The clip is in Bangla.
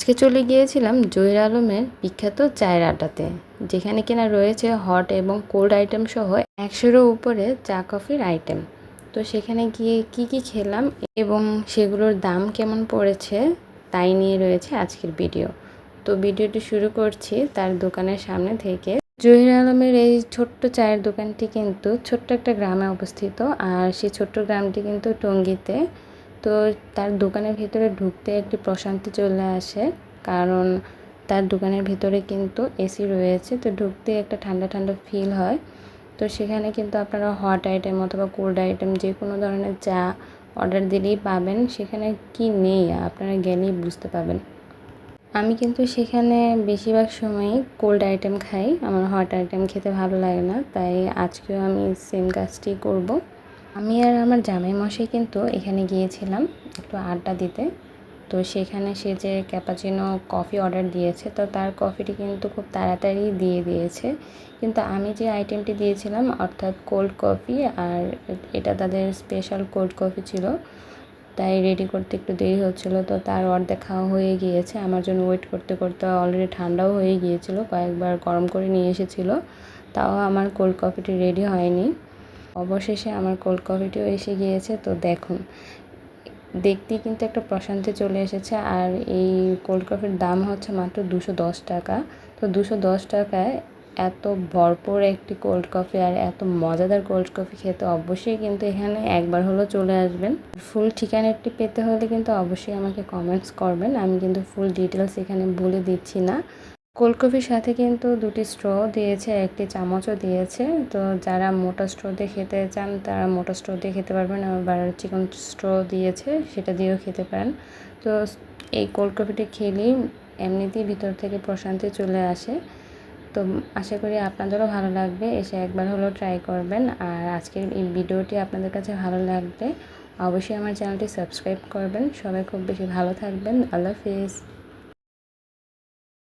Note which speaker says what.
Speaker 1: আজকে চলে গিয়েছিলাম জহির আলমের বিখ্যাত চায়ের আড্ডাতে, যেখানে কিনা রয়েছে হট এবং কোল্ড আইটেম সহ 100-এরও উপরে চা কফির আইটেম। তো সেখানে গিয়ে কি কি খেলাম এবং সেগুলোর দাম কেমন পড়েছে তাই নিয়ে রয়েছে আজকের ভিডিও। তো ভিডিওটি শুরু করছি তার দোকানের সামনে থেকে। জহির আলমের এই ছোট্ট চায়ের দোকানটি কিন্তু ছোট্ট একটা গ্রামে অবস্থিত, আর সেই ছোট্ট গ্রামটি কিন্তু টঙ্গীতে। তো তার দোকানের ভিতরে ঢুকতে একটি প্রশান্তি চলে আসে, কারণ তার দোকানের ভিতরে কিন্তু এসি রয়েছে। তো ঢুকতে একটা ঠান্ডা ঠান্ডা ফিল হয়। তো সেখানে কিন্তু আপনারা হট আইটেম অথবা কোল্ড আইটেম যে কোনো ধরনের চা অর্ডার দিলেই পাবেন। সেখানে কি নেই আপনারা গেলেই বুঝতে পারবেন। আমি কিন্তু সেখানে বেশিরভাগ সময়ই কোল্ড আইটেম খাই, আমার হট আইটেম খেতে ভালো লাগে না, তাই আজকেও আমি সেম কাজটি করব। আমি আর আমার জামাই মশাই কিন্তু এখানে গিয়েছিলাম একটু আড্ডা দিতে। তো সেখানে সে যে ক্যাপাচিনো কফি অর্ডার দিয়েছে, তো তার কফিটি কিন্তু খুব তাড়াতাড়ি দিয়ে দিয়েছে। কিন্তু আমি যে আইটেমটি দিয়েছিলাম অর্থাৎ কোল্ড কফি, আর এটা তাদের স্পেশাল কোল্ড কফি ছিল, তাই রেডি করতে একটু দেরি হচ্ছিলো। তো তার অর্ধেক খাওয়া হয়ে গিয়েছে, আমার জন্য ওয়েট করতে করতে অলরেডি ঠান্ডাও হয়ে গিয়েছিল, কয়েকবার গরম করে নিয়ে এসেছিলো, তাও আমার কোল্ড কফিটি রেডি হয়নি। অবশেষে আমার কোল্ড কফিটিও এসে গিয়েছে। তো দেখুন, দেখতেই কিন্তু একটা প্রশান্তি চলে এসেছে। আর এই কোল্ড কফির দাম হচ্ছে মাত্র 210 টাকা। তো 210 টাকায় এত ভরপুর একটি কোল্ড কফি আর এত মজাদার কোল্ড কফি খেতে অবশ্যই কিন্তু এখানে একবার হলেও চলে আসবেন। ফুল ঠিকানাটি পেতে হলে কিন্তু অবশ্যই আমাকে কমেন্টস করবেন, আমি কিন্তু ফুল ডিটেলস এখানে বলে দিচ্ছি না। কোল্ড কফির সাথে কিন্তু 2টি স্ট্র দিয়েছে, একটি চামচও দিয়েছে। তো যারা মোটা স্ট্র দিয়ে খেতে চান তারা মোটা স্ট্র দিয়ে খেতে পারবেন, আবার চিকন স্ট্র দিয়েছে সেটা দিয়েও খেতে পারেন। তো এই কোল্ড কফিটি খেলেই এমনিতেই ভিতর থেকে প্রশান্তি চলে আসে। তো আশা করি আপনাদেরও ভালো লাগবে, এসে একবার হলেও ট্রাই করবেন। আর আজকের এই ভিডিওটি আপনাদের কাছে ভালো লাগলে অবশ্যই আমার চ্যানেলটি সাবস্ক্রাইব করবেন। সবাই খুব বেশি ভালো থাকবেন। আল্লাহ হাফিজ।